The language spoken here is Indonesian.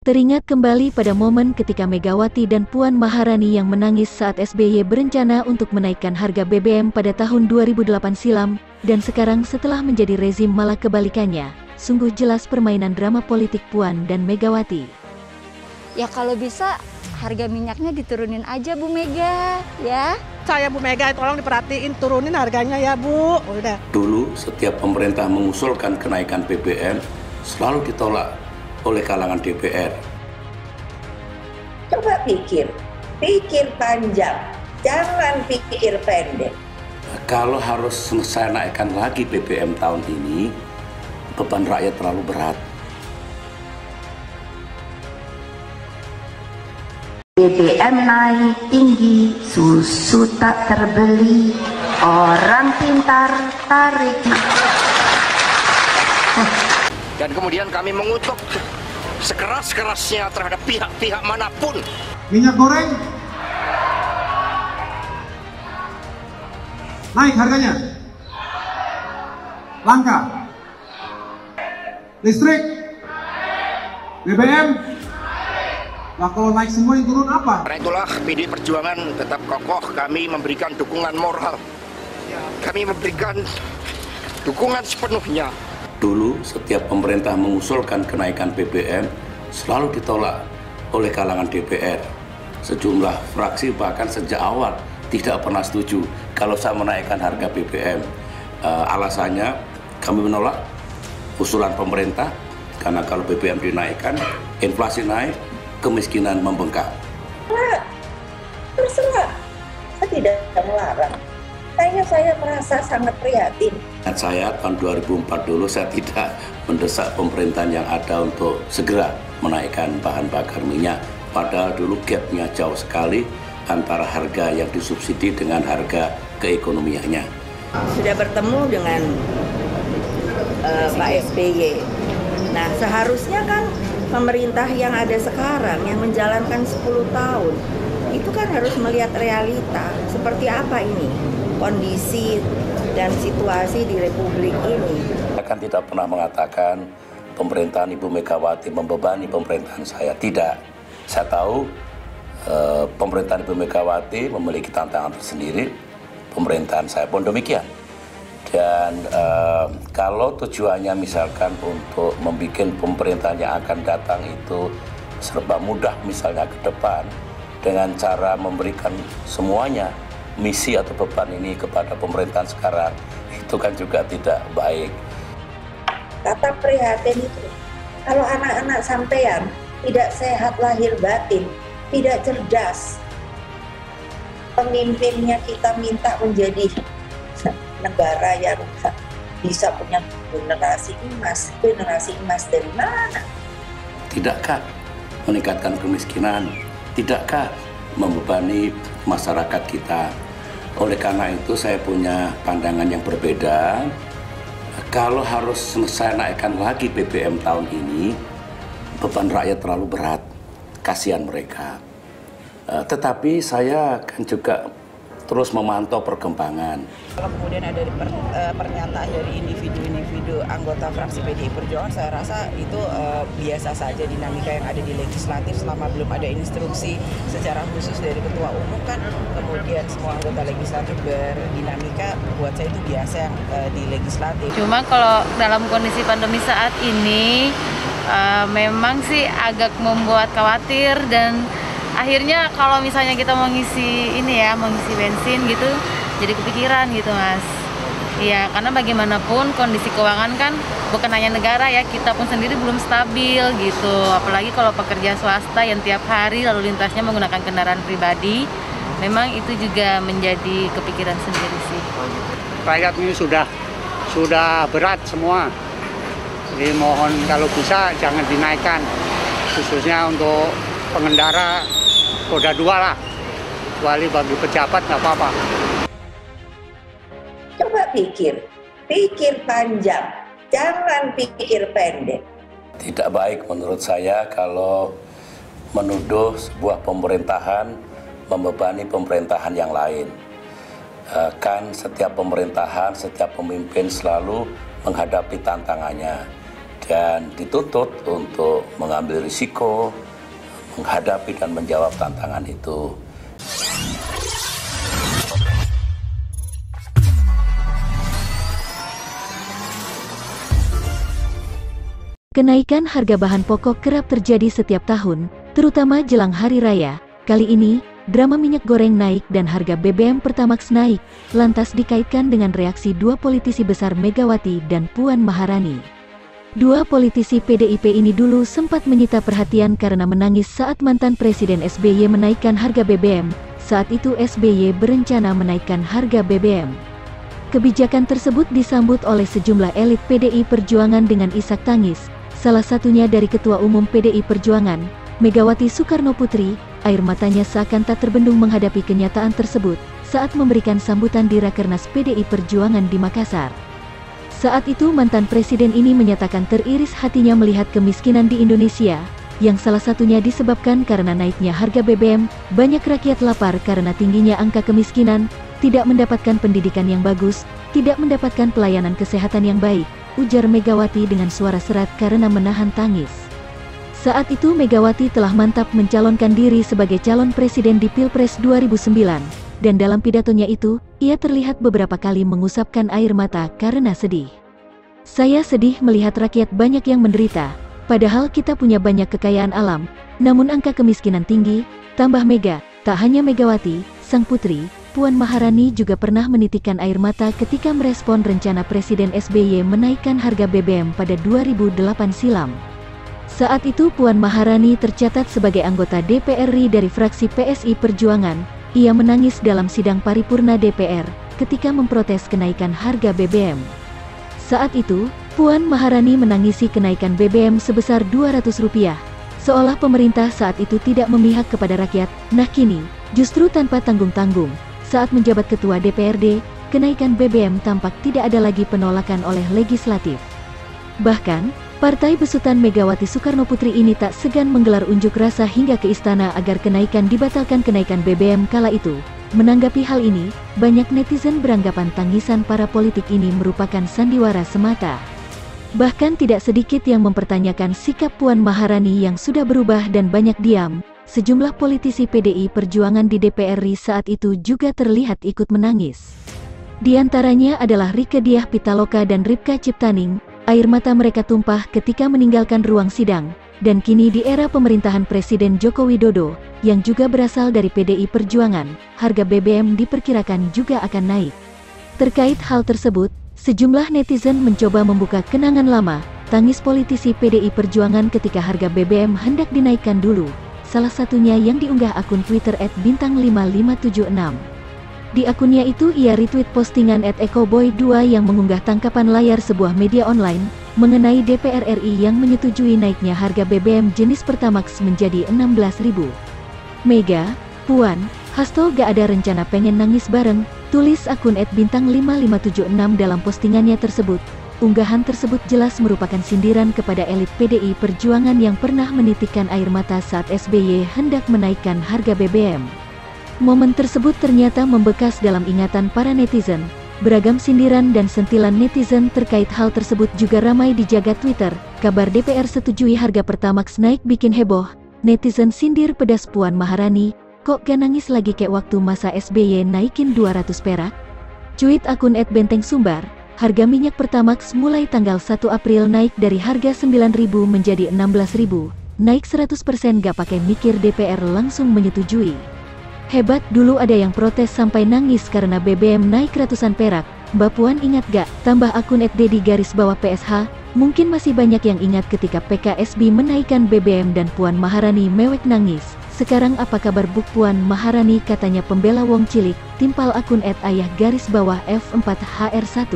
Teringat kembali pada momen ketika Megawati dan Puan Maharani yang menangis saat SBY berencana untuk menaikkan harga BBM pada tahun 2008 silam, dan sekarang setelah menjadi rezim malah kebalikannya. Sungguh jelas permainan drama politik Puan dan Megawati. Ya kalau bisa harga minyaknya diturunin aja Bu Mega, ya. Saya Bu Mega, tolong diperhatiin, turunin harganya ya Bu. Udah. Dulu setiap pemerintah mengusulkan kenaikan BBM selalu ditolak oleh kalangan DPR. Coba pikir panjang, jangan pikir pendek. Kalau harus saya naikkan lagi BBM tahun ini, beban rakyat terlalu berat. BBM naik tinggi, susu tak terbeli, orang pintar tarik. Dan kemudian kami mengutuk sekeras-kerasnya terhadap pihak-pihak manapun. Minyak goreng naik harganya, langka. Listrik, BBM, nah kalau naik semua yang turun apa? Karena itulah PDI Perjuangan tetap kokoh, kami memberikan dukungan moral. Kami memberikan dukungan sepenuhnya. Dulu setiap pemerintah mengusulkan kenaikan BBM selalu ditolak oleh kalangan DPR. Sejumlah fraksi bahkan sejak awal tidak pernah setuju kalau saya menaikkan harga BBM. Alasannya kami menolak usulan pemerintah karena kalau BBM dinaikkan, inflasi naik, kemiskinan membengkak. Terserah, saya tidak melarang. Kayaknya saya merasa sangat prihatin. Saya tahun 2004 dulu saya tidak mendesak pemerintahan yang ada untuk segera menaikkan bahan bakar minyak. Padahal dulu gapnya jauh sekali antara harga yang disubsidi dengan harga keekonomiannya. Sudah bertemu dengan Pak SBY. Nah seharusnya kan pemerintah yang ada sekarang yang menjalankan 10 tahun itu kan harus melihat realita seperti apa ini kondisi dan situasi di Republik ini. Saya kan tidak pernah mengatakan pemerintahan Ibu Megawati membebani pemerintahan saya. Tidak. Saya tahu pemerintahan Ibu Megawati memiliki tantangan tersendiri. Pemerintahan saya pun demikian. Dan kalau tujuannya misalkan untuk membuat pemerintahan yang akan datang itu serba mudah misalnya ke depan dengan cara memberikan semuanya misi atau beban ini kepada pemerintahan sekarang, itu kan juga tidak baik. Kata prihatin itu, kalau anak-anak sampean tidak sehat lahir batin, tidak cerdas, pemimpinnya kita minta menjadi negara yang bisa punya generasi emas dari mana? Tidakkah meningkatkan kemiskinan? Tidakkah membebani masyarakat kita? Oleh karena itu saya punya pandangan yang berbeda. Kalau harus saya naikkan lagi BBM tahun ini, beban rakyat terlalu berat, kasihan mereka. Tetapi saya kan juga terus memantau perkembangan. Kalau kemudian ada pernyataan dari individu-individu anggota fraksi PDI Perjuangan, saya rasa itu biasa saja dinamika yang ada di legislatif selama belum ada instruksi secara khusus dari ketua umum kan, kemudian semua anggota legislatif berdinamika, buat saya itu biasa yang di legislatif. Cuma kalau dalam kondisi pandemi saat ini memang sih agak membuat khawatir, dan akhirnya kalau misalnya kita mau ngisi bensin gitu, jadi kepikiran gitu Mas. Iya, karena bagaimanapun kondisi keuangan kan bukan hanya negara ya, kita pun sendiri belum stabil gitu. Apalagi kalau pekerja swasta yang tiap hari lalu lintasnya menggunakan kendaraan pribadi, memang itu juga menjadi kepikiran sendiri sih. Rakyat ini sudah berat semua. Jadi mohon kalau bisa jangan dinaikkan, khususnya untuk pengendara roda 2 lah, kecuali bagi pejabat nggak apa-apa. Coba pikir panjang, jangan pikir pendek. Tidak baik menurut saya kalau menuduh sebuah pemerintahan membebani pemerintahan yang lain. Kan setiap pemerintahan, setiap pemimpin selalu menghadapi tantangannya. dan dituntut untuk mengambil risiko, menghadapi dan menjawab tantangan itu. Kenaikan harga bahan pokok kerap terjadi setiap tahun, terutama jelang hari raya. Kali ini, drama minyak goreng naik dan harga BBM Pertamax naik, lantas dikaitkan dengan reaksi dua politisi besar Megawati dan Puan Maharani. Dua politisi PDIP ini dulu sempat menyita perhatian karena menangis saat mantan Presiden SBY menaikkan harga BBM. Saat itu SBY berencana menaikkan harga BBM. Kebijakan tersebut disambut oleh sejumlah elit PDI Perjuangan dengan isak tangis. Salah satunya dari Ketua Umum PDI Perjuangan, Megawati Soekarnoputri, air matanya seakan tak terbendung menghadapi kenyataan tersebut saat memberikan sambutan di Rakernas PDI Perjuangan di Makassar. Saat itu mantan presiden ini menyatakan teriris hatinya melihat kemiskinan di Indonesia, yang salah satunya disebabkan karena naiknya harga BBM, banyak rakyat lapar karena tingginya angka kemiskinan, tidak mendapatkan pendidikan yang bagus, tidak mendapatkan pelayanan kesehatan yang baik, ujar Megawati dengan suara serat karena menahan tangis. Saat itu Megawati telah mantap mencalonkan diri sebagai calon presiden di Pilpres 2009, dan dalam pidatonya itu, ia terlihat beberapa kali mengusapkan air mata karena sedih. Saya sedih melihat rakyat banyak yang menderita, padahal kita punya banyak kekayaan alam, namun angka kemiskinan tinggi, tambah Mega. Tak hanya Megawati, sang putri, Puan Maharani juga pernah menitikkan air mata ketika merespon rencana Presiden SBY menaikkan harga BBM pada 2008 silam. Saat itu Puan Maharani tercatat sebagai anggota DPR RI dari fraksi PSI Perjuangan. Ia menangis dalam sidang paripurna DPR ketika memprotes kenaikan harga BBM. Saat itu, Puan Maharani menangisi kenaikan BBM sebesar Rp200, seolah pemerintah saat itu tidak memihak kepada rakyat. Nah kini, justru tanpa tanggung-tanggung, saat menjabat Ketua DPRD, kenaikan BBM tampak tidak ada lagi penolakan oleh legislatif. Bahkan, partai besutan Megawati Soekarnoputri ini tak segan menggelar unjuk rasa hingga ke istana agar kenaikan BBM kala itu. Menanggapi hal ini, banyak netizen beranggapan tangisan para politik ini merupakan sandiwara semata. Bahkan tidak sedikit yang mempertanyakan sikap Puan Maharani yang sudah berubah dan banyak diam. Sejumlah politisi PDI Perjuangan di DPR RI saat itu juga terlihat ikut menangis. Di antaranya adalah Rieke Diah Pitaloka dan Ripka Ciptaning. Air mata mereka tumpah ketika meninggalkan ruang sidang, dan kini di era pemerintahan Presiden Joko Widodo, yang juga berasal dari PDI Perjuangan, harga BBM diperkirakan juga akan naik. Terkait hal tersebut, sejumlah netizen mencoba membuka kenangan lama, tangis politisi PDI Perjuangan ketika harga BBM hendak dinaikkan dulu. Salah satunya yang diunggah akun Twitter @bintang5576. Di akunnya itu ia retweet postingan @ekoboy2 yang mengunggah tangkapan layar sebuah media online mengenai DPR RI yang menyetujui naiknya harga BBM jenis Pertamax menjadi Rp16.000. Mega, Puan, Hasto gak ada rencana pengen nangis bareng, tulis akun @bintang5576 dalam postingannya tersebut. Unggahan tersebut jelas merupakan sindiran kepada elit PDI Perjuangan yang pernah menitikkan air mata saat SBY hendak menaikkan harga BBM. Momen tersebut ternyata membekas dalam ingatan para netizen. Beragam sindiran dan sentilan netizen terkait hal tersebut juga ramai di jagat Twitter. Kabar DPR setujui harga Pertamax naik bikin heboh. Netizen sindir pedas Puan Maharani, kok gak nangis lagi kayak waktu masa SBY naikin 200 perak? Cuit akun @benteng_sumbar. Harga minyak Pertamax mulai tanggal 1 April naik dari harga Rp9.000 menjadi Rp16.000, naik 100% gak pakai mikir, DPR langsung menyetujui. Hebat, dulu ada yang protes sampai nangis karena BBM naik ratusan perak. Mbak Puan ingat gak? Tambah akun @dedi_PSH, mungkin masih banyak yang ingat ketika PKSB menaikkan BBM dan Puan Maharani mewek nangis. Sekarang apa kabar Buk Puan Maharani, katanya pembela wong cilik, timpal akun @ayah_F4HR1.